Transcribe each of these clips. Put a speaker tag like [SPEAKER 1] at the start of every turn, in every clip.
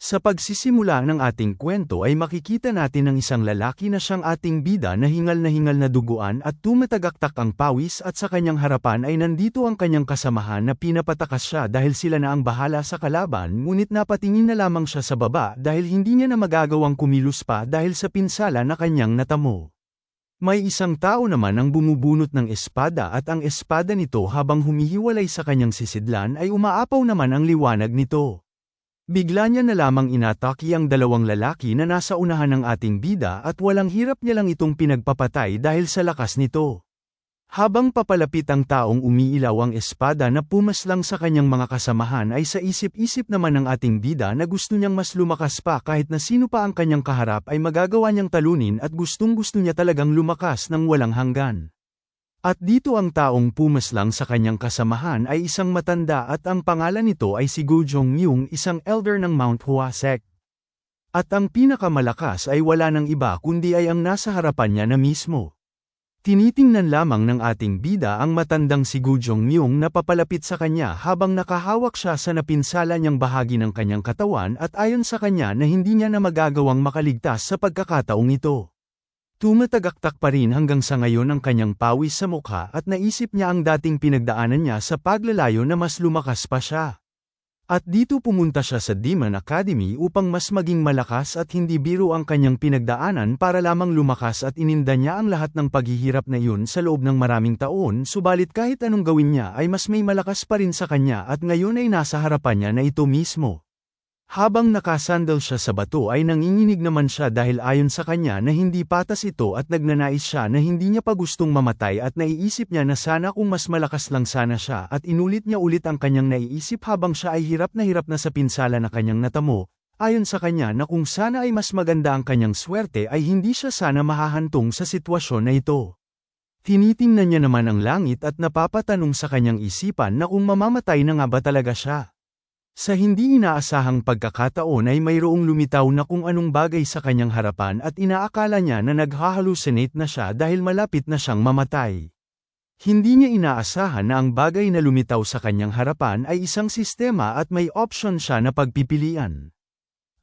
[SPEAKER 1] Sa pagsisimula ng ating kwento ay makikita natin ang isang lalaki na siyang ating bida na hingal na duguan at tumatagaktak ang pawis at sa kanyang harapan ay nandito ang kanyang kasamahan na pinapatakas siya dahil sila na ang bahala sa kalaban ngunit napatingin na lamang siya sa baba dahil hindi niya na magagawang kumilos pa dahil sa pinsala na kanyang natamo. May isang tao naman ang bumubunot ng espada at ang espada nito habang humihiwalay sa kanyang sisidlan ay umaapaw naman ang liwanag nito. Bigla niya na lamang inatake ang dalawang lalaki na nasa unahan ng ating bida at walang hirap niya lang itong pinagpapatay dahil sa lakas nito. Habang papalapit ang taong umiilaw ang espada na pumaslang sa kanyang mga kasamahan ay sa isip-isip naman ng ating bida na gusto niyang mas lumakas pa kahit na sino pa ang kanyang kaharap ay magagawa niyang talunin at gustong-gusto niya talagang lumakas ng walang hanggan. At dito ang taong pumaslang sa kanyang kasamahan ay isang matanda at ang pangalan nito ay si Gu Zhongyun, isang elder ng Mount Hua Sect. At ang pinakamalakas ay wala nang iba kundi ay ang nasa harapan niya na mismo. Tinitingnan lamang ng ating bida ang matandang si Gu Zhongyun na papalapit sa kanya habang nakahawak siya sa napinsala niyang bahagi ng kanyang katawan at ayon sa kanya na hindi niya na magagawang makaligtas sa pagkakataong ito. Tumatagaktak pa rin hanggang sa ngayon ang kanyang pawis sa mukha at naisip niya ang dating pinagdaanan niya sa paglalayo na mas lumakas pa siya. At dito pumunta siya sa Demon Academy upang mas maging malakas at hindi biro ang kanyang pinagdaanan para lamang lumakas at ininda niya ang lahat ng paghihirap na iyon sa loob ng maraming taon subalit kahit anong gawin niya ay mas may malakas pa rin sa kanya at ngayon ay nasa harapan niya na ito mismo. Habang nakasandal siya sa bato ay nanginginig naman siya dahil ayon sa kanya na hindi patas ito at nagnanais siya na hindi niya pa gustong mamatay at naiisip niya na sana kung mas malakas lang sana siya at inulit niya ulit ang kanyang naiisip habang siya ay hirap na sa pinsala na kanyang natamo, ayon sa kanya na kung sana ay mas maganda ang kanyang swerte ay hindi siya sana mahahantong sa sitwasyon na ito. Tinitingnan niya naman ang langit at napapatanong sa kanyang isipan na kung mamamatay na nga ba talaga siya. Sa hindi inaasahang pagkakataon ay mayroong lumitaw na kung anong bagay sa kanyang harapan at inaakala niya na naghahalusinate na siya dahil malapit na siyang mamatay. Hindi niya inaasahan na ang bagay na lumitaw sa kanyang harapan ay isang sistema at may option siya na pagpipilian.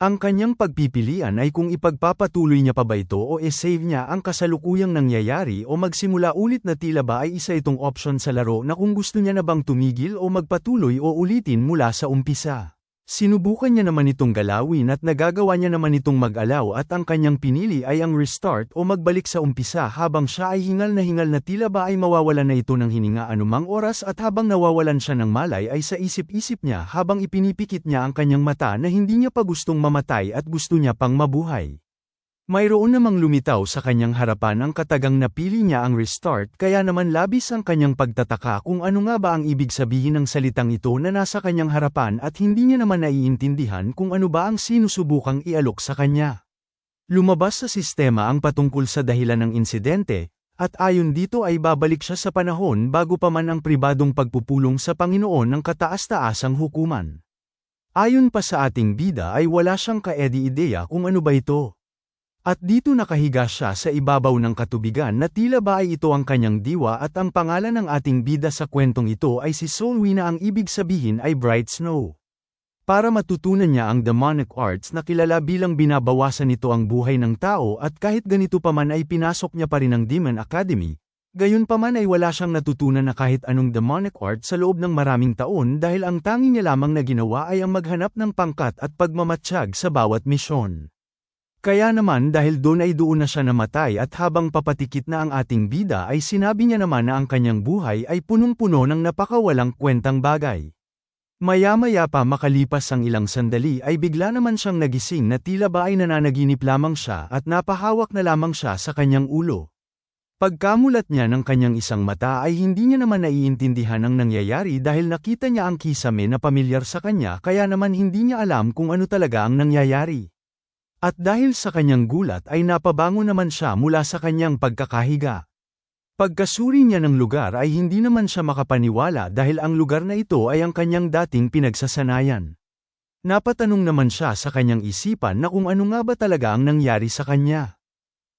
[SPEAKER 1] Ang kanyang pagpipilian ay kung ipagpapatuloy niya pa ba ito o save niya ang kasalukuyang nangyayari o magsimula ulit na tila ba ay isa itong option sa laro na kung gusto niya na bang tumigil o magpatuloy o ulitin mula sa umpisa. Sinubukan niya naman itong galawin at nagagawa niya naman itong mag-alaw at ang kanyang pinili ay ang restart o magbalik sa umpisa habang siya ay hingal na tila ba ay mawawalan na ito ng hininga anumang oras at habang nawawalan siya ng malay ay sa isip-isip niya habang ipinipikit niya ang kanyang mata na hindi niya pa gustong mamatay at gusto niya pang mabuhay. Mayroon namang lumitaw sa kanyang harapan ang katagang napili niya ang restart kaya naman labis ang kanyang pagtataka kung ano nga ba ang ibig sabihin ng salitang ito na nasa kanyang harapan at hindi niya naman naiintindihan kung ano ba ang sinusubukang ialok sa kanya. Lumabas sa sistema ang patungkol sa dahilan ng insidente, at ayon dito ay babalik siya sa panahon bago pa man ang pribadong pagpupulong sa Panginoon ng kataas-taasang hukuman. Ayon pa sa ating bida ay wala siyang kaedi-ideya kung ano ba ito. At dito nakahiga siya sa ibabaw ng katubigan na tila ba ay ito ang kanyang diwa at ang pangalan ng ating bida sa kwentong ito ay si Solwi na ang ibig sabihin ay Bright Snow. Para matutunan niya ang demonic arts na kilala bilang binabawasan nito ang buhay ng tao at kahit ganito pa man ay pinasok niya pa rin ang Demon Academy, gayon pa man ay wala siyang natutunan na kahit anong demonic art sa loob ng maraming taon dahil ang tangi niya lamang na ginawa ay ang maghanap ng pangkat at pagmamatsyag sa bawat misyon. Kaya naman dahil doon na siya namatay at habang papatikit na ang ating bida ay sinabi niya naman na ang kanyang buhay ay punong-puno ng napakawalang kwentang bagay. Maya-maya pa makalipas ang ilang sandali ay bigla naman siyang nagising na tila ba ay nananaginip lamang siya at napahawak na lamang siya sa kanyang ulo. Pagkamulat niya ng kanyang isang mata ay hindi niya naman naiintindihan ang nangyayari dahil nakita niya ang kisame na pamilyar sa kanya kaya naman hindi niya alam kung ano talaga ang nangyayari. At dahil sa kanyang gulat ay napabango naman siya mula sa kanyang pagkakahiga. Pagkasuri niya ng lugar ay hindi naman siya makapaniwala dahil ang lugar na ito ay ang kanyang dating pinagsasanayan. Napatanong naman siya sa kanyang isipan na kung ano nga ba talaga ang nangyari sa kanya.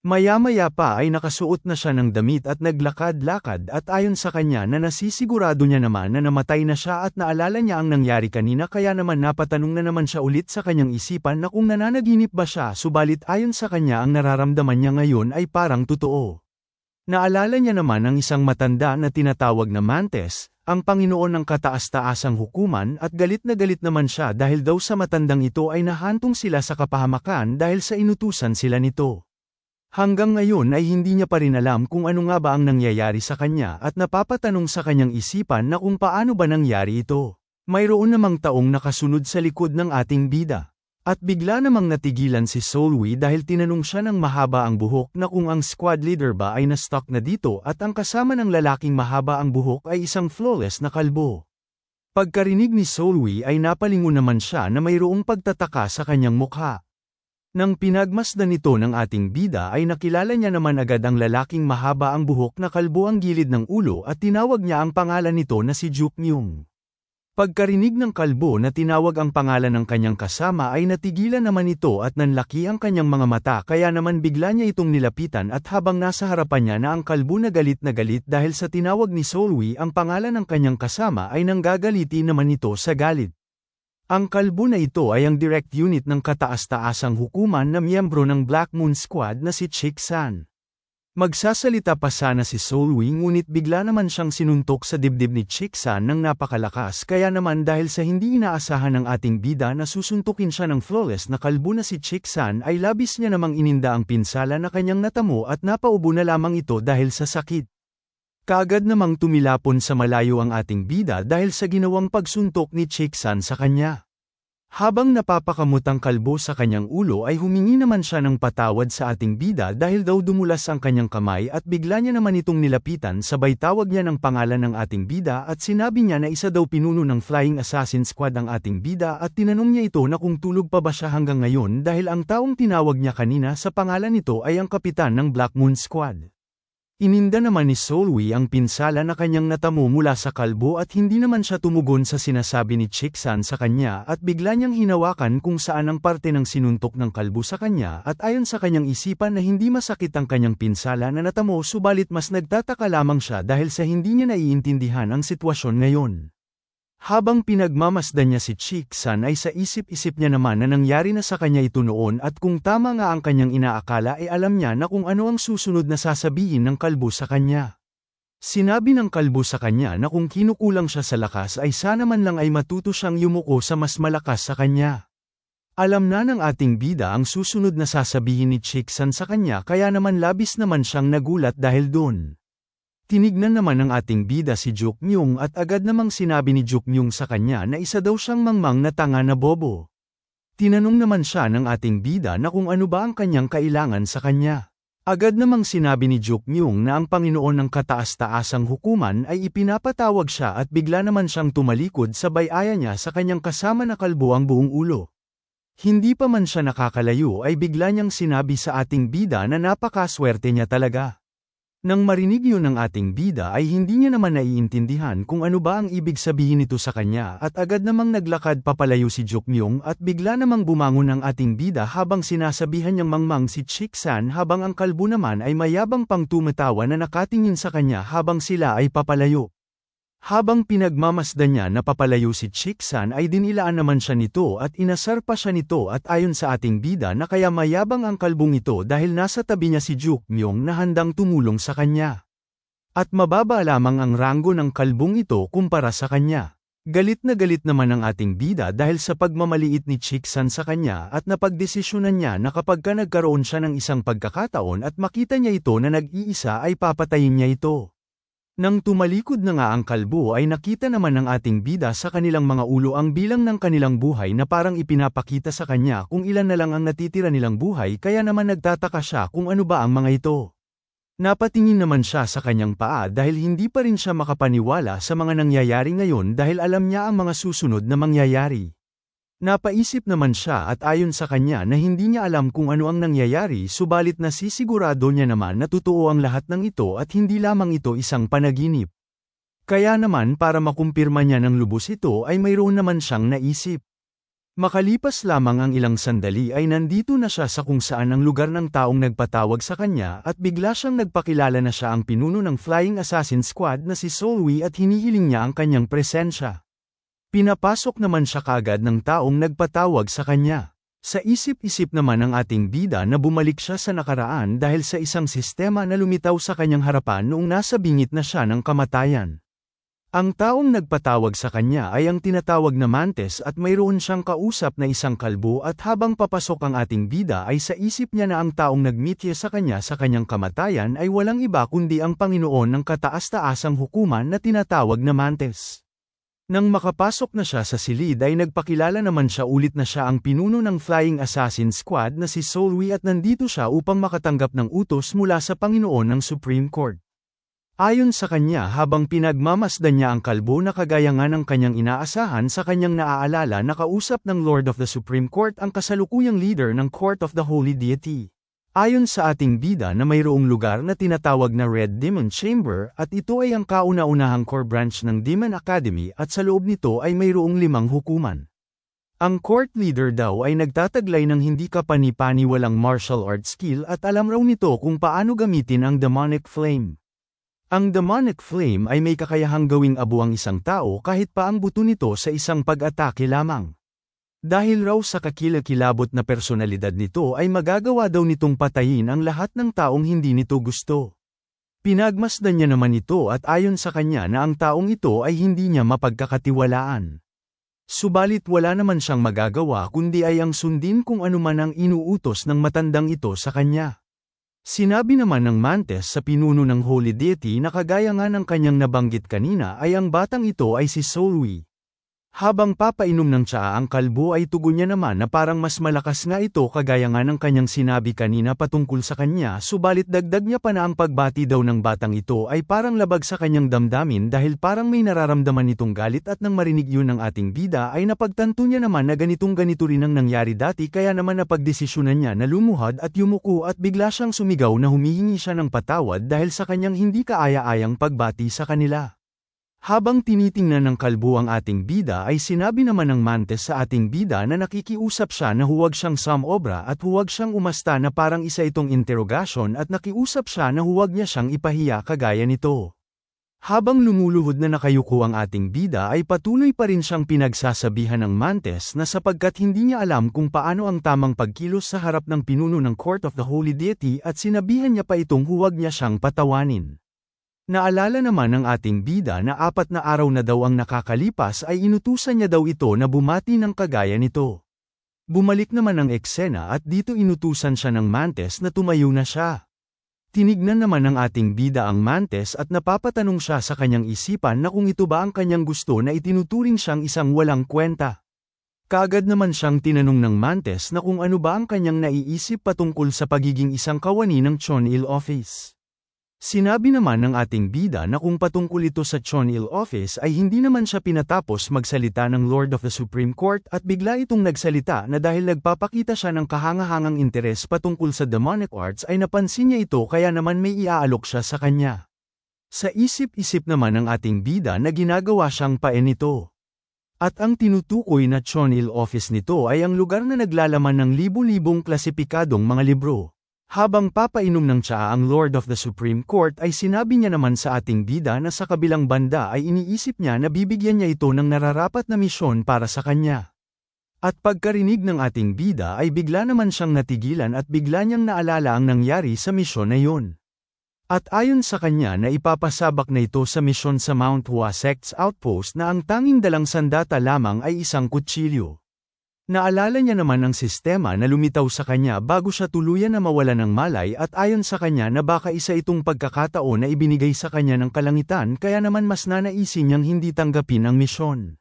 [SPEAKER 1] Maya-maya pa ay nakasuot na siya ng damit at naglakad-lakad at ayon sa kanya na nasisigurado niya naman na namatay na siya at naalala niya ang nangyari kanina kaya naman napatanong na naman siya ulit sa kanyang isipan na kung nananaginip ba siya subalit ayon sa kanya ang nararamdaman niya ngayon ay parang totoo. Naalala niya naman ang isang matanda na tinatawag na Mantes, ang Panginoon ng kataas-taasang hukuman at galit naman siya dahil daw sa matandang ito ay nahantong sila sa kapahamakan dahil sa inutusan sila nito. Hanggang ngayon ay hindi niya pa rin alam kung ano nga ba ang nangyayari sa kanya at napapatanong sa kanyang isipan na kung paano ba nangyari ito. Mayroon namang taong nakasunod sa likod ng ating bida. At bigla namang natigilan si Solwi dahil tinanong siya ng mahaba ang buhok na kung ang squad leader ba ay na-stuck na dito at ang kasama ng lalaking mahaba ang buhok ay isang flawless na kalbo. Pagkarinig ni Solwi ay napalingon naman siya na mayroong pagtataka sa kanyang mukha. Nang pinagmasdan nito ng ating bida ay nakilala niya naman agad ang lalaking mahaba ang buhok na kalbo ang gilid ng ulo at tinawag niya ang pangalan nito na si Juk Myung. Pagkarinig ng kalbo na tinawag ang pangalan ng kanyang kasama ay natigilan naman ito at nanlaki ang kanyang mga mata kaya naman bigla niya itong nilapitan at habang nasa harapan niya na ang kalbo na galit dahil sa tinawag ni Solwi ang pangalan ng kanyang kasama ay nanggagaliti naman ito sa galit. Ang kalbo na ito ay ang direct unit ng kataas-taasang hukuman na miyembro ng Black Moon Squad na si Chick-san. Magsasalita pa sana si Solwi ngunit bigla naman siyang sinuntok sa dibdib ni Chick-san ng napakalakas kaya naman dahil sa hindi inaasahan ng ating bida na susuntukin siya ng flawless na kalbo na si Chick-san ay labis niya namang ininda ang pinsala na kanyang natamo at napaubo na lamang ito dahil sa sakit. Kaagad namang tumilapon sa malayo ang ating bida dahil sa ginawang pagsuntok ni Chick-san sa kanya. Habang napapakamot ang kalbo sa kanyang ulo ay humingi naman siya ng patawad sa ating bida dahil daw dumulas ang kanyang kamay at bigla niya naman itong nilapitan sabay tawag niya ng pangalan ng ating bida at sinabi niya na isa daw pinuno ng Flying Assassin Squad ang ating bida at tinanong niya ito na kung tulog pa ba siya hanggang ngayon dahil ang taong tinawag niya kanina sa pangalan nito ay ang kapitan ng Black Moon Squad. Ininda naman ni Solwi ang pinsala na kanyang natamo mula sa kalbo at hindi naman siya tumugon sa sinasabi ni Chick-san sa kanya at bigla niyang hinawakan kung saan ang parte ng sinuntok ng kalbo sa kanya at ayon sa kanyang isipan na hindi masakit ang kanyang pinsala na natamo subalit mas nagtataka lamang siya dahil sa hindi niya naiintindihan ang sitwasyon ngayon. Habang pinagmamasdan niya si Chick-san ay sa isip-isip niya naman na nangyari na sa kanya ito noon at kung tama nga ang kanyang inaakala ay alam niya na kung ano ang susunod na sasabihin ng kalbo sa kanya. Sinabi ng kalbo sa kanya na kung kinukulang siya sa lakas ay sana man lang ay matuto siyang yumuko sa mas malakas sa kanya. Alam na ng ating bida ang susunod na sasabihin ni Chick-san sa kanya kaya naman labis naman siyang nagulat dahil doon. Tinignan naman ng ating bida si Juk Myung at agad namang sinabi ni Juk Myung sa kanya na isa daw siyang mangmang na tanga na bobo. Tinanong naman siya ng ating bida na kung ano ba ang kanyang kailangan sa kanya. Agad namang sinabi ni Juk Myung na ang Panginoon ng kataas-taasang hukuman ay ipinapatawag siya at bigla naman siyang tumalikod sabay aya niya sa kanyang kasama na kalbo ang buong ulo. Hindi pa man siya nakakalayo ay bigla niyang sinabi sa ating bida na napakaswerte niya talaga. Nang marinig yun ng ating bida ay hindi niya naman naiintindihan kung ano ba ang ibig sabihin nito sa kanya at agad namang naglakad papalayo si Juk Myung at bigla namang bumangon ang ating bida habang sinasabihan niyang mangmang si Chick-san habang ang kalbo naman ay mayabang pang tumatawa na nakatingin sa kanya habang sila ay papalayo. Habang pinagmamasdan niya na papalayo si Chick-san ay dinilaan naman siya nito at inasar pa siya nito at ayon sa ating bida na kaya mayabang ang kalbong ito dahil nasa tabi niya si Juk Myung na handang tumulong sa kanya. At mababa lamang ang ranggo ng kalbong ito kumpara sa kanya. Galit naman ang ating bida dahil sa pagmamaliit ni Chick-san sa kanya at napagdesisyonan niya na kapag nagkaroon siya ng isang pagkakataon at makita niya ito na nag-iisa ay papatayin niya ito. Nang tumalikod na nga ang kalbo ay nakita naman ng ating bida sa kanilang mga ulo ang bilang ng kanilang buhay na parang ipinapakita sa kanya kung ilan na lang ang natitira nilang buhay kaya naman nagtataka siya kung ano ba ang mga ito. Napatingin naman siya sa kanyang paa dahil hindi pa rin siya makapaniwala sa mga nangyayari ngayon dahil alam niya ang mga susunod na mangyayari. Napaisip naman siya at ayon sa kanya na hindi niya alam kung ano ang nangyayari subalit nasisigurado niya naman na totoo ang lahat ng ito at hindi lamang ito isang panaginip. Kaya naman para makumpirma niya ng lubos ito ay mayroon naman siyang naisip. Makalipas lamang ang ilang sandali ay nandito na siya sa kung saan ang lugar ng taong nagpatawag sa kanya at bigla siyang nagpakilala na siya ang pinuno ng Flying Assassin Squad na si Solwi at hinihiling niya ang kanyang presensya. Pinapasok naman siya kaagad ng taong nagpatawag sa kanya. Sa isip-isip naman ng ating bida na bumalik siya sa nakaraan dahil sa isang sistema na lumitaw sa kanyang harapan noong nasa bingit na siya ng kamatayan. Ang taong nagpatawag sa kanya ay ang tinatawag na Mantes at mayroon siyang kausap na isang kalbo at habang papasok ang ating bida ay sa isip niya na ang taong nagmitya sa kanyang kamatayan ay walang iba kundi ang Panginoon ng kataas-taasang hukuman na tinatawag na Mantes. Nang makapasok na siya sa silid ay nagpakilala naman siya ulit na siya ang pinuno ng Flying Assassin Squad na si Solwi at nandito siya upang makatanggap ng utos mula sa Panginoon ng Supreme Court. Ayon sa kanya habang pinagmamasdan niya ang kalbo na kagaya nga ng kanyang inaasahan sa kanyang naaalala na kausap ng Lord of the Supreme Court ang kasalukuyang leader ng Court of the Holy Deity. Ayon sa ating bida na mayroong lugar na tinatawag na Red Demon Chamber at ito ay ang kauna-unahang core branch ng Demon Academy at sa loob nito ay mayroong 5 hukuman. Ang court leader daw ay nagtataglay ng hindi kapani-paniwalang martial arts skill at alam raw nito kung paano gamitin ang demonic flame. Ang demonic flame ay may kakayahang gawing abo ang isang tao kahit pa ang buto nito sa isang pag-atake lamang. Dahil raw sa kakilakilabot na personalidad nito ay magagawa daw nitong patayin ang lahat ng taong hindi nito gusto. Pinagmasdan niya naman ito at ayon sa kanya na ang taong ito ay hindi niya mapagkakatiwalaan. Subalit wala naman siyang magagawa kundi ay ang sundin kung ano man ang inuutos ng matandang ito sa kanya. Sinabi naman ng Mantes sa pinuno ng Holy Deity na kagaya nga ng kanyang nabanggit kanina ay ang batang ito ay si Solwi. Habang papainom ng tsaa ang kalbo ay tugon niya naman na parang mas malakas nga ito kagaya nga ng kanyang sinabi kanina patungkol sa kanya subalit dagdag niya pa na ang pagbati daw ng batang ito ay parang labag sa kanyang damdamin dahil parang may nararamdaman itong galit at nang marinig yun ng ating bida ay napagtanto niya naman na ganito rin ang nangyari dati kaya naman napagdesisyonan niya na lumuhad at yumuko at bigla siyang sumigaw na humihingi siya ng patawad dahil sa kanyang hindi kaaya-ayang pagbati sa kanila. Habang tinitingnan ng kalbo ang ating bida ay sinabi naman ng Mantes sa ating bida na nakikiusap siya na huwag siyang samobra at huwag siyang umasta na parang isa itong interogasyon at nakiusap siya na huwag niya siyang ipahiya kagaya nito. Habang lumuluhod na nakayuko ang ating bida ay patuloy pa rin siyang pinagsasabihan ng Mantes na sapagkat hindi niya alam kung paano ang tamang pagkilos sa harap ng pinuno ng Court of the Holy Deity at sinabihan niya pa itong huwag niya siyang patawanin. Naalala naman ng ating bida na 4 na araw na daw ang nakakalipas ay inutusan niya daw ito na bumati ng kagaya nito. Bumalik naman ang eksena at dito inutusan siya ng Mantes na tumayo na siya. Tinignan naman ng ating bida ang Mantes at napapatanong siya sa kanyang isipan na kung ito ba ang kanyang gusto na itinuturing siyang isang walang kwenta. Kaagad naman siyang tinanong ng Mantes na kung ano ba ang kanyang naiisip patungkol sa pagiging isang kawani ng Chonil Office. Sinabi naman ng ating bida na kung patungkol ito sa Chonil Office ay hindi naman siya pinatapos magsalita ng Lord of the Supreme Court at bigla itong nagsalita na dahil nagpapakita siya ng kahangahangang interes patungkol sa demonic arts ay napansin niya ito kaya naman may iaalok siya sa kanya. Sa isip-isip naman ng ating bida na ginagawa siyang paen nito. At ang tinutukoy na Chonil Office nito ay ang lugar na naglalaman ng libu-libong klasipikadong mga libro. Habang papainom ng tsaa ang Lord of the Supreme Court ay sinabi niya naman sa ating bida na sa kabilang banda ay iniisip niya na bibigyan niya ito ng nararapat na misyon para sa kanya. At pagkarinig ng ating bida ay bigla naman siyang natigilan at bigla niyang naalala ang nangyari sa misyon na yun. At ayon sa kanya na ipapasabak na ito sa misyon sa Mount Hua Sect's outpost na ang tanging dalang sandata lamang ay isang kutsilyo. Naalala niya naman ang sistema na lumitaw sa kanya bago siya tuluyan na mawala ng malay at ayon sa kanya na baka isa itong pagkakataon na ibinigay sa kanya ng kalangitan kaya naman mas nanaisin niyang hindi tanggapin ang misyon.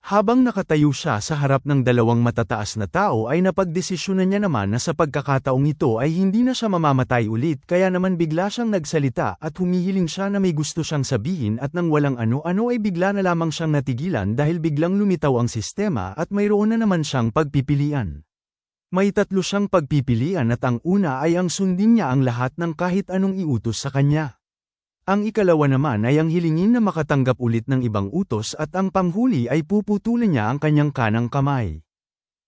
[SPEAKER 1] Habang nakatayo siya sa harap ng 2 matataas na tao ay napagdesisyonan niya naman na sa pagkakataong ito ay hindi na siya mamamatay ulit kaya naman bigla siyang nagsalita at humihiling siya na may gusto siyang sabihin at nang walang ano-ano ay bigla na lamang siyang natigilan dahil biglang lumitaw ang sistema at mayroon na naman siyang pagpipilian. May 3 siyang pagpipilian at ang una ay ang sundin niya ang lahat ng kahit anong iutos sa kanya. Ang ikalawa naman ay ang hilingin na makatanggap ulit ng ibang utos at ang panghuli ay puputulin niya ang kanyang kanang kamay.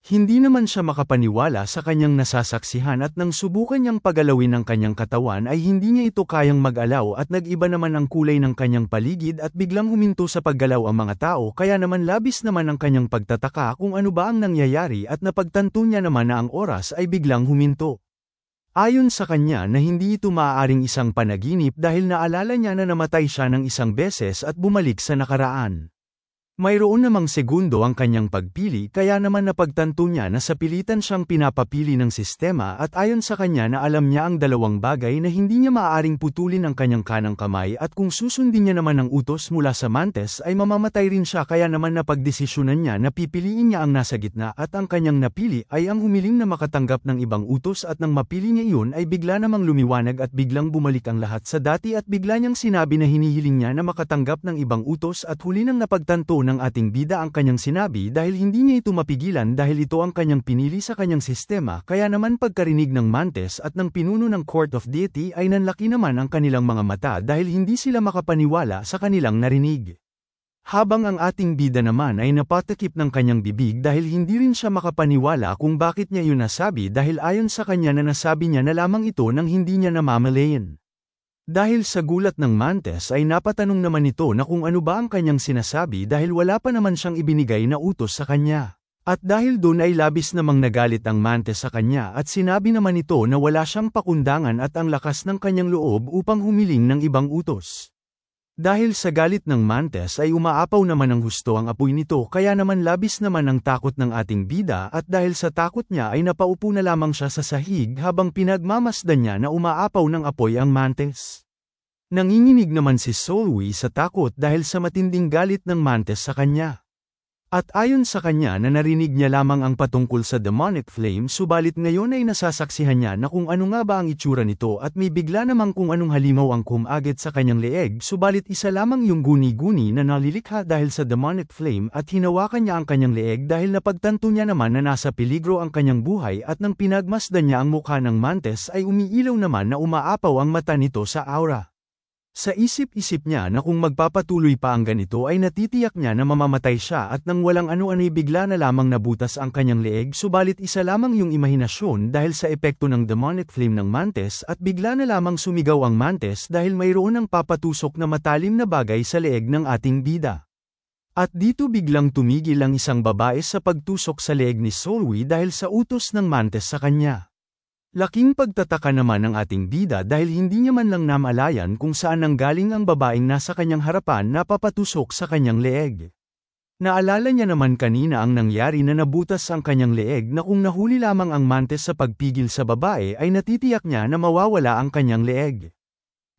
[SPEAKER 1] Hindi naman siya makapaniwala sa kanyang nasasaksihan at nang subukan niyang pagalawin ang kanyang katawan ay hindi niya ito kayang mag-alaw at nag-iba naman ang kulay ng kanyang paligid at biglang huminto sa paggalaw ang mga tao kaya naman labis naman ang kanyang pagtataka kung ano ba ang nangyayari at napagtanto niya naman na ang oras ay biglang huminto. Ayon sa kanya na hindi ito maaaring isang panaginip dahil naalala niya na namatay siya ng isang beses at bumalik sa nakaraan. Mayroon namang segundo ang kanyang pagpili kaya naman napagtanto niya na sa pilitan siyang pinapapili ng sistema at ayon sa kanya na alam niya ang dalawang bagay na hindi niya maaaring putulin ang kanyang kanang kamay at kung susundin niya naman ang utos mula sa Mantes ay mamamatay rin siya kaya naman napagdesisyonan niya na pipiliin niya ang nasa gitna at ang kanyang napili ay ang humiling na makatanggap ng ibang utos at nang mapili niya iyon ay bigla namang lumiwanag at biglang bumalik ang lahat sa dati at bigla niyang sinabi na hinihiling niya na makatanggap ng ibang utos at huli nang napagtanto ng ating bida ang kanyang sinabi dahil hindi niya ito mapigilan dahil ito ang kanyang pinili sa kanyang sistema kaya naman pagkarinig ng Mantes at ng pinuno ng Court of Deity ay nanlaki naman ang kanilang mga mata dahil hindi sila makapaniwala sa kanilang narinig. Habang ang ating bida naman ay napatakip ng kanyang bibig dahil hindi rin siya makapaniwala kung bakit niya yun nasabi dahil ayon sa kanya na nasabi niya na lamang ito nang hindi niya namamalayan. Dahil sa gulat ng Mantes ay napatanong naman ito na kung ano ba ang kanyang sinasabi dahil wala pa naman siyang ibinigay na utos sa kanya. At dahil doon ay labis namang nagalit ang Mantes sa kanya at sinabi naman ito na wala siyang pakundangan at ang lakas ng kanyang loob upang humiling ng ibang utos. Dahil sa galit ng Mantes ay umaapaw naman ng husto ang apoy nito kaya naman labis naman ang takot ng ating bida at dahil sa takot niya ay napaupo na lamang siya sa sahig habang pinagmamasdan niya na umaapaw ng apoy ang Mantes. Nanginginig naman si Solwi sa takot dahil sa matinding galit ng Mantes sa kanya. At ayon sa kanya na narinig niya lamang ang patungkol sa demonic flame subalit ngayon ay nasasaksihan niya na kung ano nga ba ang itsura nito at may bigla namang kung anong halimaw ang kumagit sa kanyang leeg subalit isa lamang yung guni-guni na nalilikha dahil sa demonic flame at hinawakan niya ang kanyang leeg dahil napagtanto niya naman na nasa peligro ang kanyang buhay at nang pinagmasdan niya ang mukha ng Mantes ay umiilaw naman na umaapaw ang mata nito sa aura. Sa isip-isip niya na kung magpapatuloy pa ang ganito ay natitiyak niya na mamamatay siya at nang walang ano-ano'y bigla na lamang nabutas ang kanyang leeg subalit isa lamang yung imahinasyon dahil sa epekto ng demonic flame ng Mantes at bigla na lamang sumigaw ang Mantes dahil mayroon ang papatusok na matalim na bagay sa leeg ng ating bida. At dito biglang tumigil ang isang babae sa pagtusok sa leeg ni Solwi dahil sa utos ng Mantes sa kanya. Laking pagtataka naman ng ating bida dahil hindi niya man lang namalayan kung saan nanggaling ang babaeng nasa kanyang harapan na papatusok sa kanyang leeg. Naalala niya naman kanina ang nangyari na nabutas ang kanyang leeg na kung nahuli lamang ang Mantes sa pagpigil sa babae ay natitiyak niya na mawawala ang kanyang leeg.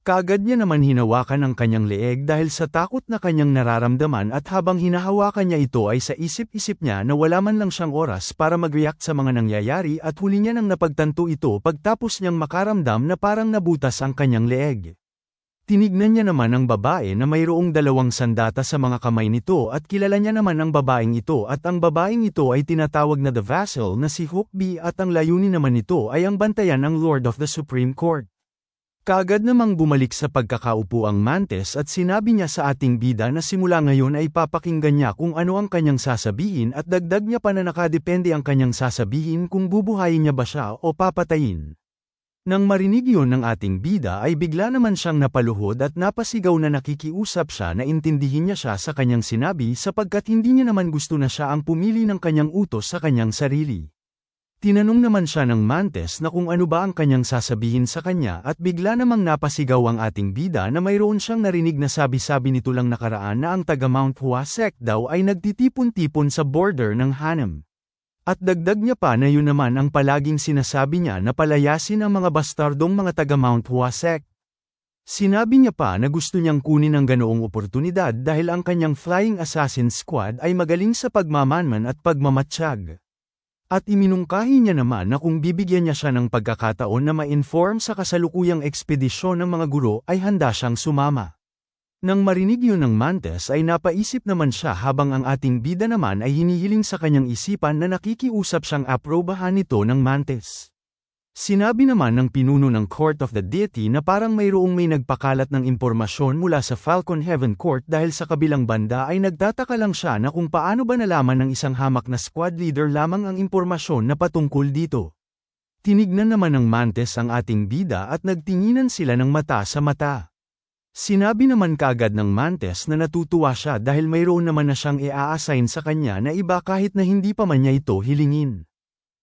[SPEAKER 1] Kaagad niya naman hinawakan ang kanyang leeg dahil sa takot na kanyang nararamdaman at habang hinahawakan niya ito ay sa isip-isip niya na wala man lang siyang oras para mag-react sa mga nangyayari at huli niya nang napagtanto ito pagtapos niyang makaramdam na parang nabutas ang kanyang leeg. Tinignan niya naman ang babae na mayroong 2 sandata sa mga kamay nito at kilala niya naman ang babaeng ito at ang babaeng ito ay tinatawag na The Vassal na si Hookby at ang layunin naman nito ay ang bantayan ng Lord of the Supreme Court. Kaagad namang bumalik sa pagkakaupo ang Mantes at sinabi niya sa ating bida na simula ngayon ay papakinggan niya kung ano ang kanyang sasabihin at dagdag niya pa na nakadepende ang kanyang sasabihin kung bubuhayin niya ba siya o papatayin. Nang marinig yun ng ating bida ay bigla naman siyang napaluhod at napasigaw na nakikiusap siya na intindihin niya siya sa kanyang sinabi sapagkat hindi niya naman gusto na siya ang pumili ng kanyang utos sa kanyang sarili. Tinanong naman siya ng Mantes na kung ano ba ang kanyang sasabihin sa kanya at bigla namang napasigaw ang ating bida na mayroon siyang narinig na sabi-sabi nito lang nakaraan na ang taga Mount Hua sect daw ay nagtitipon-tipon sa border ng Hanem. At dagdag niya pa na yun naman ang palaging sinasabi niya na palayasin ang mga bastardong mga taga Mount Hua sect. Sinabi niya pa na gusto niyang kunin ang ganoong oportunidad dahil ang kanyang Flying Assassin Squad ay magaling sa pagmamanman at pagmamatsyag. At iminungkahi niya naman na kung bibigyan niya siya ng pagkakataon na ma-inform sa kasalukuyang ekspedisyon ng mga guro ay handa siyang sumama. Nang marinig yun ng Mantes ay napaisip naman siya habang ang ating bida naman ay hinihiling sa kanyang isipan na nakikiusap siyang aprobahan nito ng Mantes. Sinabi naman ng pinuno ng Court of the Deity na parang mayroong may nagpakalat ng impormasyon mula sa Falcon Heaven Court dahil sa kabilang banda ay nagtataka lang siya na kung paano ba nalaman ng isang hamak na squad leader lamang ang impormasyon na patungkol dito. Tinignan naman ng Mantis ang ating bida at nagtinginan sila ng mata sa mata. Sinabi naman kaagad ng Mantis na natutuwa siya dahil mayroon naman na siyang i-a-assign sa kanya na iba kahit na hindi pa man niya ito hilingin.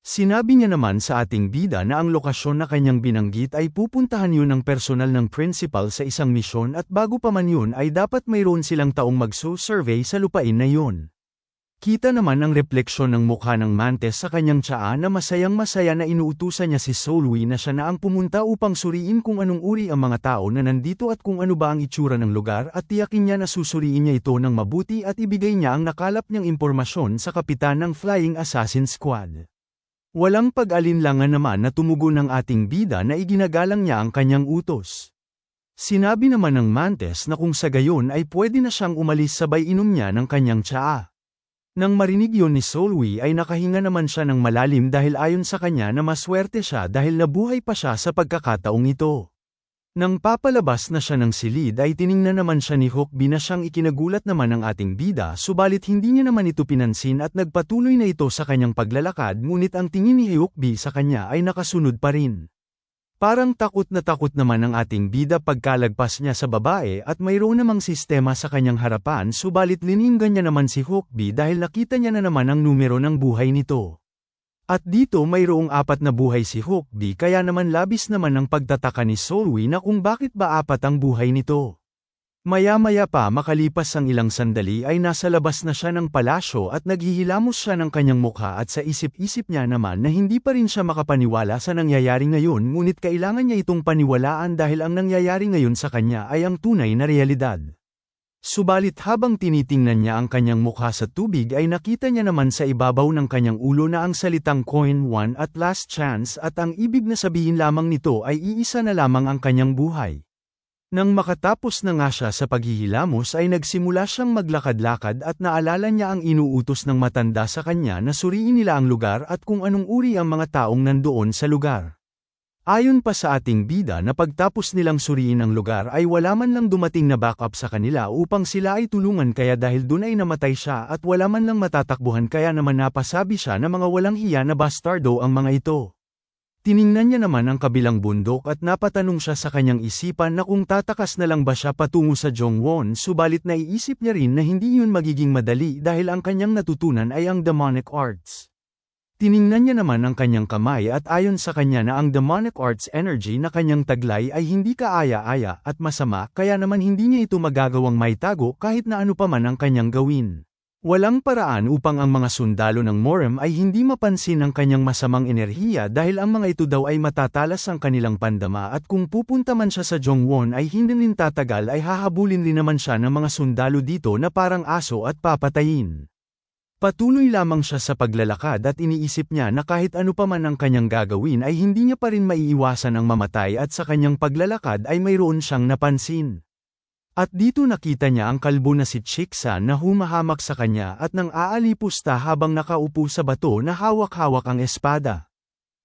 [SPEAKER 1] Sinabi niya naman sa ating bida na ang lokasyon na kanyang binanggit ay pupuntahan yun ng personal ng principal sa isang misyon at bago pa man yun ay dapat mayroon silang taong mag-survey sa lupain na yun. Kita naman ang refleksyon ng mukha ng Mantis sa kanyang tsaa na masayang-masaya na inuutusan niya si Solwi na siya na ang pumunta upang suriin kung anong uri ang mga tao na nandito at kung ano ba ang itsura ng lugar at tiyakin niya na susuriin niya ito ng mabuti at ibigay niya ang nakalap niyang impormasyon sa kapitan ng Flying Assassin Squad. Walang pag-alinlangan naman na tumugon ng ating bida na iginagalang niya ang kanyang utos. Sinabi naman ng Mantis na kung sa gayon ay pwede na siyang umalis sabay inom niya ng kanyang tsaa. Nang marinig yun ni Solwi ay nakahinga naman siya ng malalim dahil ayon sa kanya na maswerte siya dahil nabuhay pa siya sa pagkakataong ito. Nang papalabas na siya ng silid ay tiningnan naman siya ni Hukbi na siyang ikinagulat naman ng ating bida subalit hindi niya naman ito pinansin at nagpatuloy na ito sa kanyang paglalakad ngunit ang tingin ni Hukbi sa kanya ay nakasunod pa rin. Parang takot naman ang ating bida pagkalagpas niya sa babae at mayroon namang sistema sa kanyang harapan subalit lininggan niya naman si Hukbi dahil nakita niya na naman ang numero ng buhay nito. At dito mayroong 4 na buhay si Hukbi kaya naman labis naman ang pagtataka ni Solwi na kung bakit ba 4 ang buhay nito. Maya-maya pa makalipas ang ilang sandali ay nasa labas na siya ng palasyo at naghihilamos siya ng kanyang mukha at sa isip-isip niya naman na hindi pa rin siya makapaniwala sa nangyayari ngayon ngunit kailangan niya itong paniwalaan dahil ang nangyayari ngayon sa kanya ay ang tunay na realidad. Subalit habang tinitingnan niya ang kanyang mukha sa tubig ay nakita niya naman sa ibabaw ng kanyang ulo na ang salitang coin 1 at last chance at ang ibig na sabihin lamang nito ay iisa na lamang ang kanyang buhay. Nang makatapos na nga siya sa paghihilamos ay nagsimula siyang maglakad-lakad at naalala niya ang inuutos ng matanda sa kanya na suriin nila ang lugar at kung anong uri ang mga taong nandoon sa lugar. Ayon pa sa ating bida na pagtapos nilang suriin ang lugar ay wala man lang dumating na backup sa kanila upang sila ay tulungan kaya dahil dun ay namatay siya at wala man lang matatakbuhan kaya naman napasabi siya na mga walang hiya na bastardo ang mga ito. Tiningnan niya naman ang kabilang bundok at napatanong siya sa kanyang isipan na kung tatakas na lang ba siya patungo sa Jongwon subalit naiisip niya rin na hindi yun magiging madali dahil ang kanyang natutunan ay ang demonic arts. Tiningnan niya naman ang kanyang kamay at ayon sa kanya na ang demonic arts energy na kanyang taglay ay hindi kaaya-aya at masama kaya naman hindi niya ito magagawang maitago kahit na ano pa man ang kanyang gawin. Walang paraan upang ang mga sundalo ng Morem ay hindi mapansin ang kanyang masamang enerhiya dahil ang mga ito daw ay matatalas ang kanilang pandama at kung pupunta man siya sa Jongwon ay hindi rin tatagal ay hahabulin rin naman siya ng mga sundalo dito na parang aso at papatayin. Patuloy lamang siya sa paglalakad at iniisip niya na kahit ano pa man ang kanyang gagawin ay hindi niya pa rin maiiwasan ang mamatay at sa kanyang paglalakad ay mayroon siyang napansin. At dito nakita niya ang kalbo na si Chiksan na humahamak sa kanya at nang aalipusta habang nakaupo sa bato na hawak-hawak ang espada.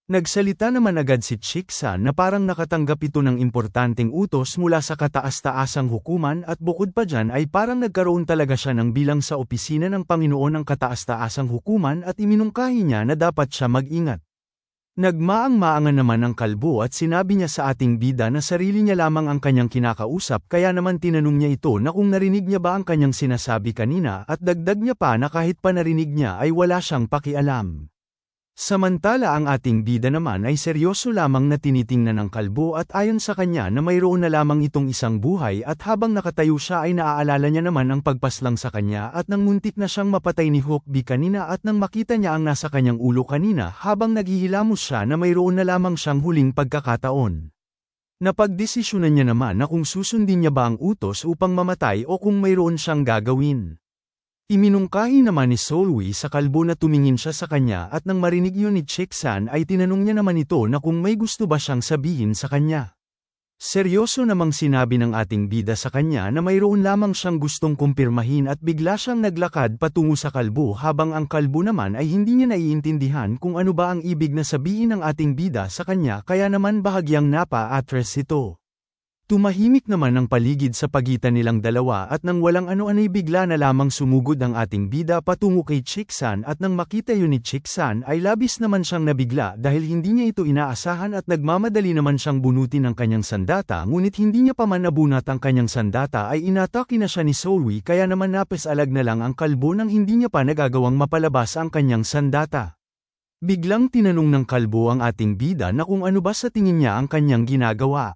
[SPEAKER 1] Nagsalita naman agad si Chiksan na parang nakatanggap ito ng importanteng utos mula sa kataas-taasang hukuman at bukod pa dyan ay parang nagkaroon talaga siya ng bilang sa opisina ng Panginoon ng kataas-taasang hukuman at iminungkahi niya na dapat siya mag-ingat. Nagmaang-maangan naman ang kalbo at sinabi niya sa ating bida na sarili niya lamang ang kanyang kinakausap kaya naman tinanong niya ito na kung narinig niya ba ang kanyang sinasabi kanina at dagdag niya pa na kahit pa narinig niya ay wala siyang pakialam. Samantala ang ating bida naman ay seryoso lamang na tinitingnan ng kalbo at ayon sa kanya na mayroon na lamang itong isang buhay at habang nakatayo siya ay naaalala niya naman ang pagpaslang sa kanya at nang muntik na siyang mapatay ni Hukbi kanina at nang makita niya ang nasa kanyang ulo kanina habang naghihilamos siya na mayroon na lamang siyang huling pagkakataon. Napagdesisyonan niya naman na kung susundin niya ba ang utos upang mamatay o kung mayroon siyang gagawin. Iminungkahi naman ni Solwi sa kalbo na tumingin siya sa kanya at nang marinig yun ni Chiksan ay tinanong niya naman ito na kung may gusto ba siyang sabihin sa kanya. Seryoso namang sinabi ng ating bida sa kanya na mayroon lamang siyang gustong kumpirmahin at bigla siyang naglakad patungo sa kalbo habang ang kalbo naman ay hindi niya naiintindihan kung ano ba ang ibig na sabihin ng ating bida sa kanya kaya naman bahagyang napa-atras ito. Tumahimik naman ang paligid sa pagitan nilang dalawa at nang walang ano-ano'y bigla na lamang sumugod ang ating bida patungo kay Chiksan at nang makita yun ni Chiksan ay labis naman siyang nabigla dahil hindi niya ito inaasahan at nagmamadali naman siyang bunutin ang kanyang sandata ngunit hindi niya pa man nabunat ang kanyang sandata ay inatake na siya ni Solwi kaya naman napasalag na lang ang kalbo nang hindi niya pa nagagawang mapalabas ang kanyang sandata. Biglang tinanong ng kalbo ang ating bida na kung ano ba sa tingin niya ang kanyang ginagawa.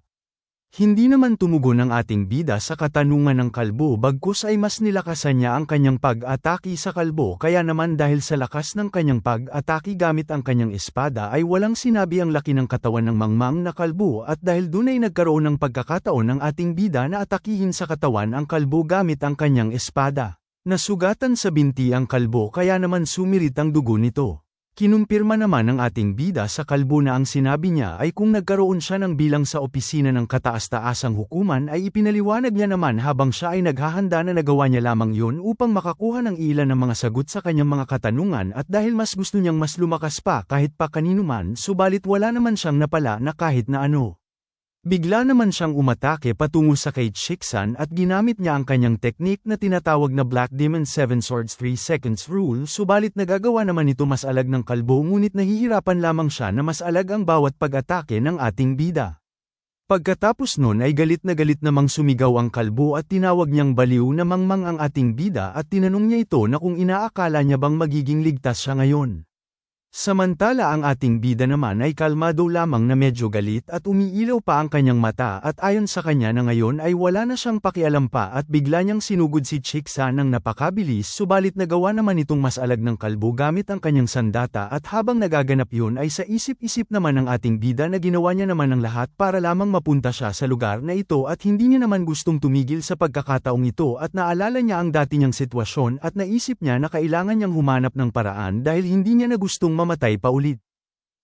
[SPEAKER 1] Hindi naman tumugon ang ating bida sa katanungan ng kalbo bagkus ay mas nilakasan niya ang kanyang pag-atake sa kalbo kaya naman dahil sa lakas ng kanyang pag-atake gamit ang kanyang espada ay walang sinabi ang laki ng katawan ng mangmang na kalbo at dahil dun ay nagkaroon ng pagkakataon ng ating bida na atakihin sa katawan ang kalbo gamit ang kanyang espada. Nasugatan sa binti ang kalbo kaya naman sumirit ang dugo nito. Kinumpirma naman ng ating bida sa kalbo na ang sinabi niya ay kung nagkaroon siya ng bilang sa opisina ng kataas-taasang hukuman ay ipinaliwanag niya naman habang siya ay naghahanda na nagawa niya lamang yun upang makakuha ng ilan ng mga sagot sa kanyang mga katanungan at dahil mas gusto niyang mas lumakas pa kahit pa kanino man subalit wala naman siyang napala na kahit na ano. Bigla naman siyang umatake patungo sa kay Chiksan at ginamit niya ang kanyang teknik na tinatawag na Black Demon 7 Swords 3 Seconds Rule subalit nagagawa naman ito mas alag ng kalbo ngunit nahihirapan lamang siya na mas alag ang bawat pag-atake ng ating bida. Pagkatapos nun ay galit namang sumigaw ang kalbo at tinawag niyang baliw na mangmang ang ating bida at tinanong niya ito na kung inaakala niya bang magiging ligtas siya ngayon. Samantala ang ating bida naman ay kalmado lamang na medyo galit at umiilaw pa ang kanyang mata at ayon sa kanya na ngayon ay wala na siyang pakialam pa at bigla niyang sinugod si Chiksan ng napakabilis subalit nagawa naman itong mas alag ng kalbo gamit ang kanyang sandata at habang nagaganap yun ay sa isip-isip naman ng ating bida na ginawa niya naman ang lahat para lamang mapunta siya sa lugar na ito at hindi niya naman gustong tumigil sa pagkakataong ito at naalala niya ang dati niyang sitwasyon at naisip niya na kailangan niyang humanap ng paraan dahil hindi niya na gustong mamatay pa ulit.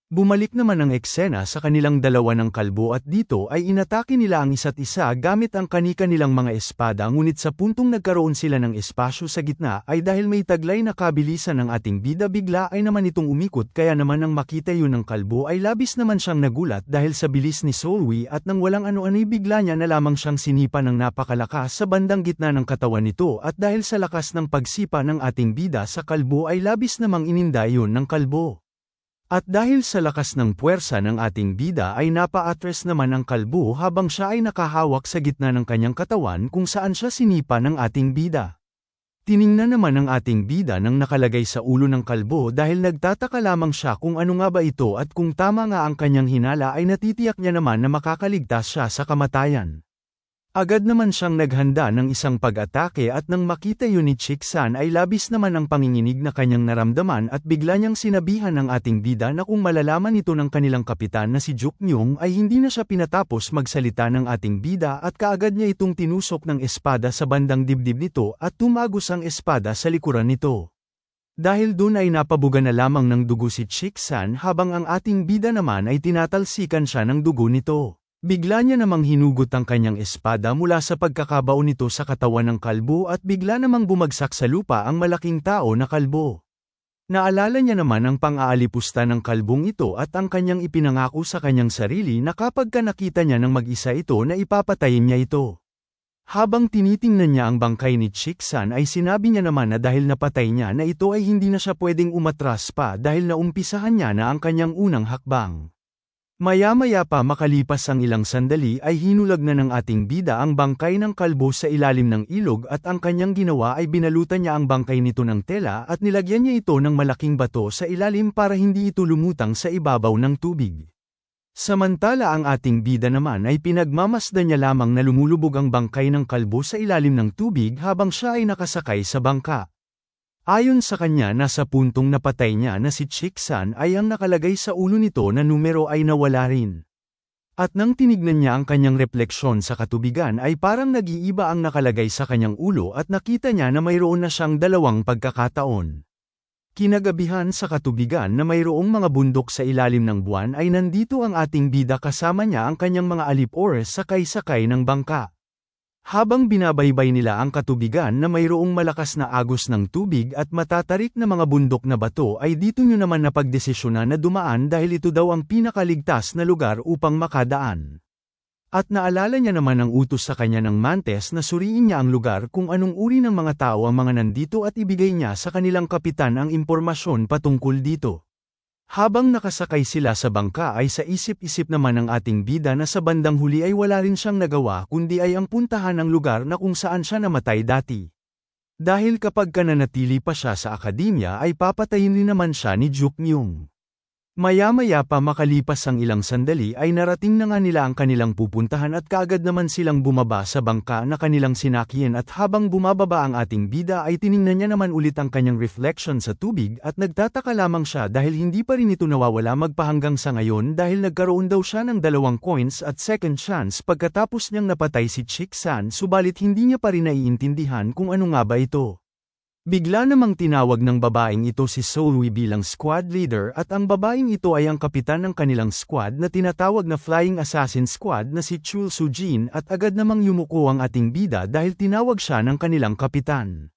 [SPEAKER 1] Bumalik naman ang eksena sa kanilang dalawa ng kalbo at dito ay inatake nila ang isa't isa gamit ang kani-kanilang mga espada ngunit sa puntong nagkaroon sila ng espasyo sa gitna ay dahil may taglay na kabilisan ng ating bida bigla ay naman itong umikot kaya naman nang makita yun ng kalbo ay labis naman siyang nagulat dahil sa bilis ni Solwi at nang walang ano-ano'y bigla niya na lamang siyang sinipa ng napakalakas sa bandang gitna ng katawan nito at dahil sa lakas ng pagsipa ng ating bida sa kalbo ay labis namang ininda yun ng kalbo. At dahil sa lakas ng puwersa ng ating bida ay napa-atras naman ang kalbo habang siya ay nakahawak sa gitna ng kanyang katawan kung saan siya sinipa ng ating bida. Tiningnan naman ng ating bida nang nakalagay sa ulo ng kalbo dahil nagtataka lamang siya kung ano nga ba ito at kung tama nga ang kanyang hinala ay natitiyak niya naman na makakaligtas siya sa kamatayan. Agad naman siyang naghanda ng isang pag-atake at nang makita yun ni Chiksan ay labis naman ang panginginig na kanyang naramdaman at bigla niyang sinabihan ng ating bida na kung malalaman ito ng kanilang kapitan na si Jukmyong ay hindi na siya pinatapos magsalita ng ating bida at kaagad niya itong tinusok ng espada sa bandang dibdib nito at tumagos ang espada sa likuran nito. Dahil dun ay napabuga na lamang ng dugo si Chiksan habang ang ating bida naman ay tinatalsikan siya ng dugo nito. Bigla niya namang hinugot ang kanyang espada mula sa pagkakabaon nito sa katawan ng kalbo at bigla namang bumagsak sa lupa ang malaking tao na kalbo. Naalala niya naman ang pang-aalipusta ng kalbong ito at ang kanyang ipinangako sa kanyang sarili na kapag nakita niya ng mag-isa ito na ipapatayin niya ito. Habang tinitingnan niya ang bangkay ni Chiksan ay sinabi niya naman na dahil napatay niya na ito ay hindi na siya pwedeng umatras pa dahil naumpisahan niya na ang kanyang unang hakbang. Maya-maya pa makalipas ang ilang sandali ay hinulag na ng ating bida ang bangkay ng kalbo sa ilalim ng ilog at ang kanyang ginawa ay binalutan niya ang bangkay nito ng tela at nilagyan niya ito ng malaking bato sa ilalim para hindi ito lumutang sa ibabaw ng tubig. Samantala ang ating bida naman ay pinagmamasdan niya lamang na lumulubog ang bangkay ng kalbo sa ilalim ng tubig habang siya ay nakasakay sa bangka. Ayon sa kanya nasa puntong napatay niya na si Chiksan ay ang nakalagay sa ulo nito na numero ay nawala rin. At nang tinignan niya ang kanyang refleksyon sa katubigan ay parang nag-iiba ang nakalagay sa kanyang ulo at nakita niya na mayroon na siyang dalawang pagkakataon. Kinagabihan sa katubigan na mayroong mga bundok sa ilalim ng buwan ay nandito ang ating bida kasama niya ang kanyang mga alip-ores sakay-sakay ng bangka. Habang binabaybay nila ang katubigan na mayroong malakas na agos ng tubig at matatarik na mga bundok na bato ay dito nyo naman napagdesisyonan na dumaan dahil ito daw ang pinakaligtas na lugar upang makadaan. At naalala niya naman ang utos sa kanya ng Mantes na suriin niya ang lugar kung anong uri ng mga tao ang mga nandito at ibigay niya sa kanilang kapitan ang impormasyon patungkol dito. Habang nakasakay sila sa bangka ay sa isip-isip naman ng ating bida na sa bandang huli ay wala rin siyang nagawa kundi ay ang puntahan ang lugar na kung saan siya namatay dati. Dahil kapag nanatili pa siya sa akademya ay papatayin rin naman siya ni Juk Myung. Maya-maya pa makalipas ang ilang sandali ay narating na nga nila ang kanilang pupuntahan at kaagad naman silang bumaba sa bangka na kanilang sinakyan at habang bumababa ang ating bida ay tiningnan niya naman ulit ang kanyang reflection sa tubig at nagtataka lamang siya dahil hindi pa rin ito nawawala magpahanggang sa ngayon dahil nagkaroon daw siya ng 2 coins at second chance pagkatapos niyang napatay si Chick-san subalit hindi niya pa rin naiintindihan kung ano nga ba ito. Bigla namang tinawag ng babaeng ito si Solwi bilang squad leader at ang babaeng ito ay ang kapitan ng kanilang squad na tinatawag na Flying Assassin Squad na si Chul Soo-jin at agad namang yumuko ang ating bida dahil tinawag siya ng kanilang kapitan.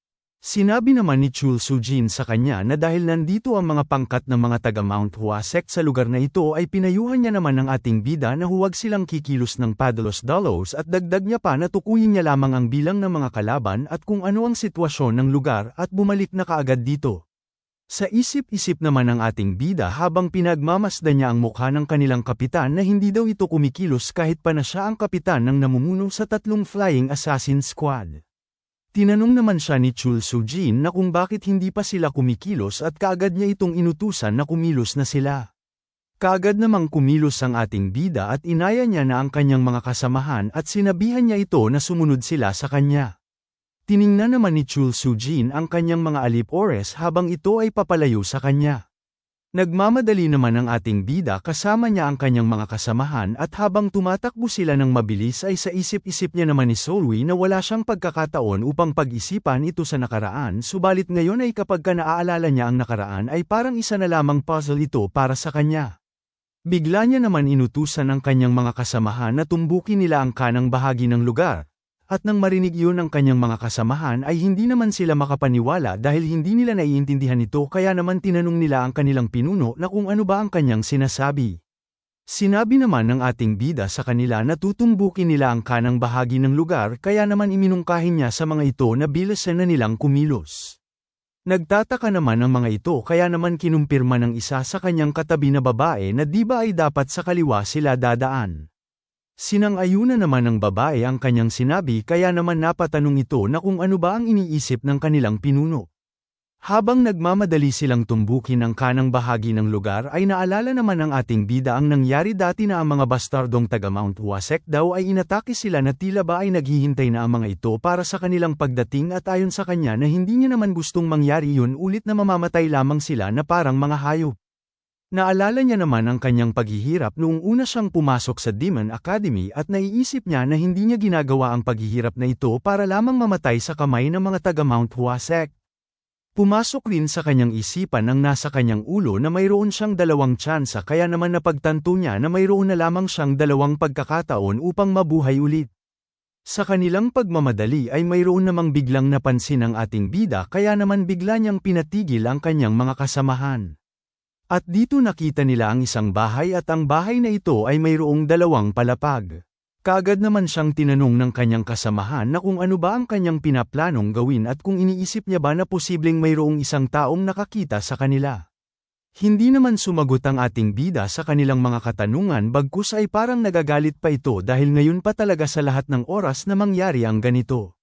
[SPEAKER 1] Sinabi naman ni Chul Soo-jin sa kanya na dahil nandito ang mga pangkat ng mga taga Mount Hwasek sa lugar na ito ay pinayuhan niya naman ng ating bida na huwag silang kikilos ng padalos-dalos at dagdag niya pa na tukuyin niya lamang ang bilang ng mga kalaban at kung ano ang sitwasyon ng lugar at bumalik na kaagad dito. Sa isip-isip naman ng ating bida habang pinagmamasdan niya ang mukha ng kanilang kapitan na hindi daw ito kumikilos kahit pa na siya ang kapitan ng namumuno sa 3 Flying Assassin Squad. Tinanong naman siya ni Chul Soo-jin na kung bakit hindi pa sila kumikilos at kaagad niya itong inutusan na kumilos na sila. Kaagad namang kumilos ang ating bida at inaya niya na ang kanyang mga kasamahan at sinabihan niya ito na sumunod sila sa kanya. Tiningnan naman ni Chul Soo-jin ang kanyang mga alip-ores habang ito ay papalayo sa kanya. Nagmamadali naman ang ating bida kasama niya ang kanyang mga kasamahan at habang tumatakbo sila ng mabilis ay sa isip-isip niya naman ni Solwi na wala siyang pagkakataon upang pag-isipan ito sa nakaraan subalit ngayon ay kapag naaalala niya ang nakaraan ay parang isa na lamang puzzle ito para sa kanya. Bigla niya naman inutusan ang kanyang mga kasamahan na tumbukin nila ang kanang bahagi ng lugar. At nang marinig iyon ng kanyang mga kasamahan ay hindi naman sila makapaniwala dahil hindi nila naiintindihan ito kaya naman tinanong nila ang kanilang pinuno na kung ano ba ang kanyang sinasabi. Sinabi naman ng ating bida sa kanila na tutumbukin nila ang kanang bahagi ng lugar kaya naman iminungkahin niya sa mga ito na bilisan na nilang kumilos. Nagtataka naman ang mga ito kaya naman kinumpirma ng isa sa kanyang katabi na babae na di ba ay dapat sa kaliwa sila dadaan. Sinang-ayuna naman ng babae ang kanyang sinabi kaya naman napatanong ito na kung ano ba ang iniisip ng kanilang pinuno. Habang nagmamadali silang tumbukin ang kanang bahagi ng lugar ay naalala naman ng ating bida ang nangyari dati na ang mga bastardong taga Mount Hwasek daw ay inatake sila na tila ba ay naghihintay na ang mga ito para sa kanilang pagdating at ayon sa kanya na hindi niya naman gustong mangyari yun ulit na mamamatay lamang sila na parang mga hayop. Naalala niya naman ang kanyang paghihirap noong una siyang pumasok sa Demon Academy at naiisip niya na hindi niya ginagawa ang paghihirap na ito para lamang mamatay sa kamay ng mga taga Mount Hwasek. Pumasok rin sa kanyang isipan ang nasa kanyang ulo na mayroon siyang 2 tsansa kaya naman napagtanto niya na mayroon na lamang siyang 2 pagkakataon upang mabuhay ulit. Sa kanilang pagmamadali ay mayroon namang biglang napansin ang ating bida kaya naman bigla niyang pinatigil ang kanyang mga kasamahan. At dito nakita nila ang isang bahay at ang bahay na ito ay mayroong 2 palapag. Kaagad naman siyang tinanong ng kanyang kasamahan na kung ano ba ang kanyang pinaplanong gawin at kung iniisip niya ba na posibleng mayroong isang taong nakakita sa kanila. Hindi naman sumagot ang ating bida sa kanilang mga katanungan bagkus ay parang nagagalit pa ito dahil ngayon pa talaga sa lahat ng oras na mangyari ang ganito.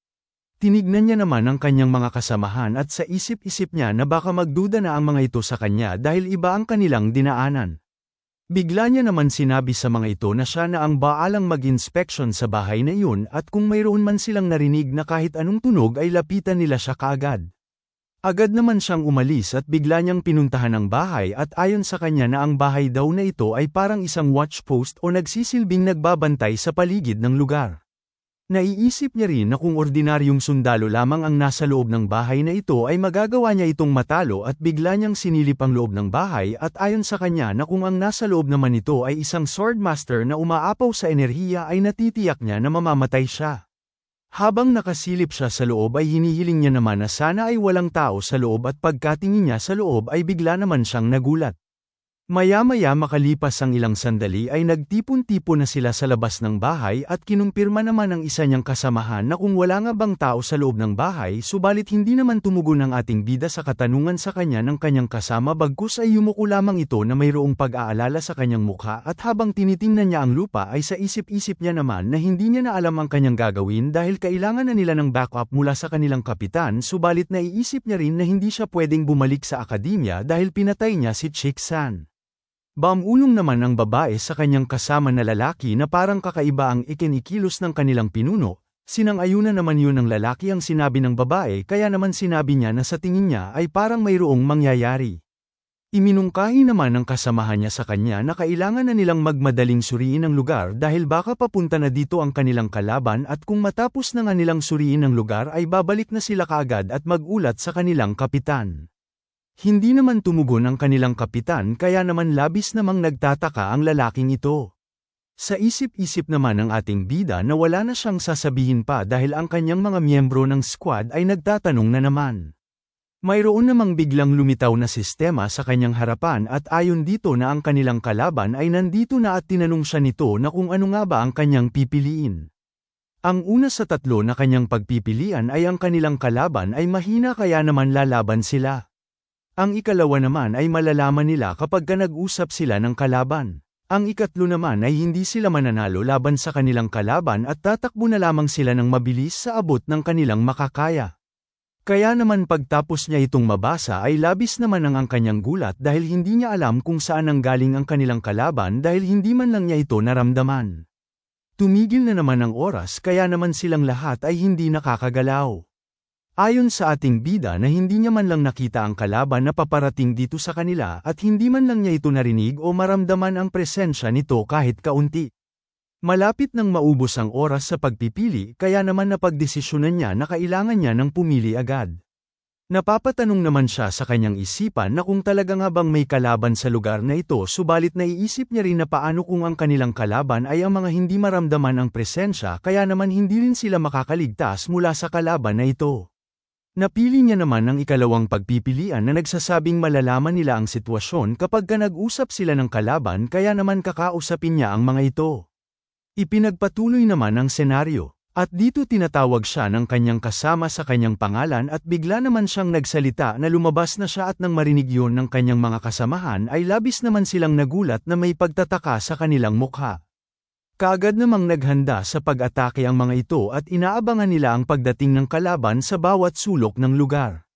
[SPEAKER 1] Tinignan niya naman ang kanyang mga kasamahan at sa isip-isip niya na baka magduda na ang mga ito sa kanya dahil iba ang kanilang dinaanan. Bigla niya naman sinabi sa mga ito na siya na ang baalang mag-inspection sa bahay na iyon at kung mayroon man silang narinig na kahit anong tunog ay lapitan nila siya kaagad. Agad naman siyang umalis at bigla niyang pinuntahan ang bahay at ayon sa kanya na ang bahay daw na ito ay parang isang watch post o nagsisilbing nagbabantay sa paligid ng lugar. Naiisip niya rin na kung ordinaryong sundalo lamang ang nasa loob ng bahay na ito ay magagawa niya itong matalo at bigla niyang sinilip ang loob ng bahay at ayon sa kanya na kung ang nasa loob naman nito ay isang swordmaster na umaapaw sa enerhiya ay natitiyak niya na mamamatay siya. Habang nakasilip siya sa loob ay hinihiling niya naman na sana ay walang tao sa loob at pagkatingin niya sa loob ay bigla naman siyang nagulat. Maya-maya makalipas ang ilang sandali ay nagtipon-tipon na sila sa labas ng bahay at kinumpirma naman ng isa niyang kasamahan na kung wala nga bang tao sa loob ng bahay subalit hindi naman tumugon ang ating bida sa katanungan sa kanya ng kanyang kasama bagkus ay yumuko lamang ito na mayroong pag-aalala sa kanyang mukha at habang tinitingnan niya ang lupa ay sa isip-isip niya naman na hindi niya na alam ang kanyang gagawin dahil kailangan na nila ng backup mula sa kanilang kapitan subalit naiisip niya rin na hindi siya pwedeng bumalik sa akademya dahil pinatay niya si Chick-san. Baumulong naman ang babae sa kanyang kasama na lalaki na parang kakaiba ang ikinikilos ng kanilang pinuno, sinang-ayunan naman yun ng lalaki ang sinabi ng babae kaya naman sinabi niya na sa tingin niya ay parang mayroong mangyayari. Iminungkahi naman ng kasamahan niya sa kanya na kailangan na nilang magmadaling suriin ang lugar dahil baka papunta na dito ang kanilang kalaban at kung matapos na nga nilang suriin ang lugar ay babalik na sila kaagad at magulat sa kanilang kapitan. Hindi naman tumugon ang kanilang kapitan kaya naman labis namang nagtataka ang lalaking ito. Sa isip-isip naman ng ating bida na wala na siyang sasabihin pa dahil ang kanyang mga miyembro ng squad ay nagtatanong na naman. Mayroon namang biglang lumitaw na sistema sa kanyang harapan at ayon dito na ang kanilang kalaban ay nandito na at tinanong siya nito na kung ano nga ba ang kanyang pipiliin. Ang una sa tatlo na kanyang pagpipilian ay ang kanilang kalaban ay mahina kaya naman lalaban sila. Ang ikalawa naman ay malalaman nila kapag nag-usap sila ng kalaban. Ang ikatlo naman ay hindi sila mananalo laban sa kanilang kalaban at tatakbo na lamang sila ng mabilis sa abot ng kanilang makakaya. Kaya naman pagtapos niya itong mabasa ay labis naman ang kanyang gulat dahil hindi niya alam kung saan nanggaling ang kanilang kalaban dahil hindi man lang niya ito naramdaman. Tumigil na naman ang oras kaya naman silang lahat ay hindi nakakagalaw. Ayon sa ating bida na hindi niya man lang nakita ang kalaban na paparating dito sa kanila at hindi man lang niya ito narinig o maramdaman ang presensya nito kahit kaunti. Malapit nang maubos ang oras sa pagpipili kaya naman napagdesisyonan niya na kailangan niya ng pumili agad. Napapatanong naman siya sa kanyang isipan na kung talaga nga bang may kalaban sa lugar na ito subalit naiisip niya rin na paano kung ang kanilang kalaban ay ang mga hindi maramdaman ang presensya kaya naman hindi rin sila makakaligtas mula sa kalaban na ito. Napili niya naman ang ikalawang pagpipilian na nagsasabing malalaman nila ang sitwasyon kapag nag-usap sila ng kalaban kaya naman kakausapin niya ang mga ito. Ipinagpatuloy naman ang senaryo, at dito tinatawag siya ng kanyang kasama sa kanyang pangalan at bigla naman siyang nagsalita na lumabas na siya at nang marinig yun ng kanyang mga kasamahan ay labis naman silang nagulat na may pagtataka sa kanilang mukha. Kaagad namang naghanda sa pag-atake ang mga ito at inaabangan nila ang pagdating ng kalaban sa bawat sulok ng lugar.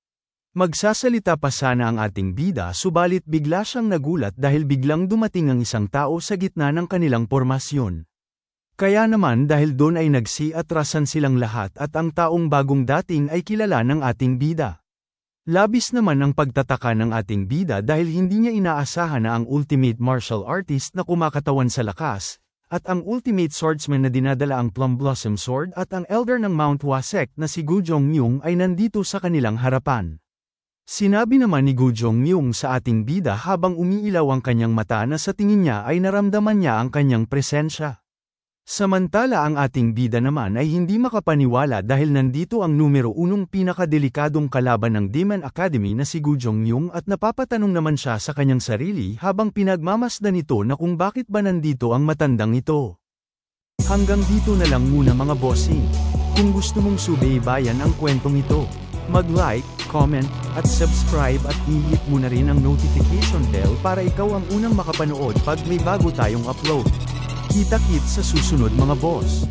[SPEAKER 1] Magsasalita pa sana ang ating bida subalit bigla siyang nagulat dahil biglang dumating ang isang tao sa gitna ng kanilang pormasyon. Kaya naman dahil doon ay nagsiatrasan silang lahat at ang taong bagong dating ay kilala ng ating bida. Labis naman ang pagtataka ng ating bida dahil hindi niya inaasahan na ang ultimate martial artist na kumakatawan sa lakas, at ang ultimate swordsman na dinadala ang Plum Blossom Sword at ang elder ng Mount Wasek na si Gu Zhongmyung ay nandito sa kanilang harapan. Sinabi naman ni Gu Zhongmyung sa ating bida habang umiilaw ang kanyang mata na sa tingin niya ay naramdaman niya ang kanyang presensya. Samantala ang ating bida naman ay hindi makapaniwala dahil nandito ang numero 1 pinakadelikadong kalaban ng Demon Academy na si Gu Zhongmyung at napapatanong naman siya sa kanyang sarili habang pinagmamasdan ito na kung bakit ba nandito ang matandang ito. Hanggang dito na lang muna mga bossing. Kung gusto mong subaybayan ang kwentong ito, mag-like, comment, at subscribe at i-hit mo na rin ang notification bell para ikaw ang unang makapanood pag may bago tayong upload. Kita-kits sa susunod mga boss.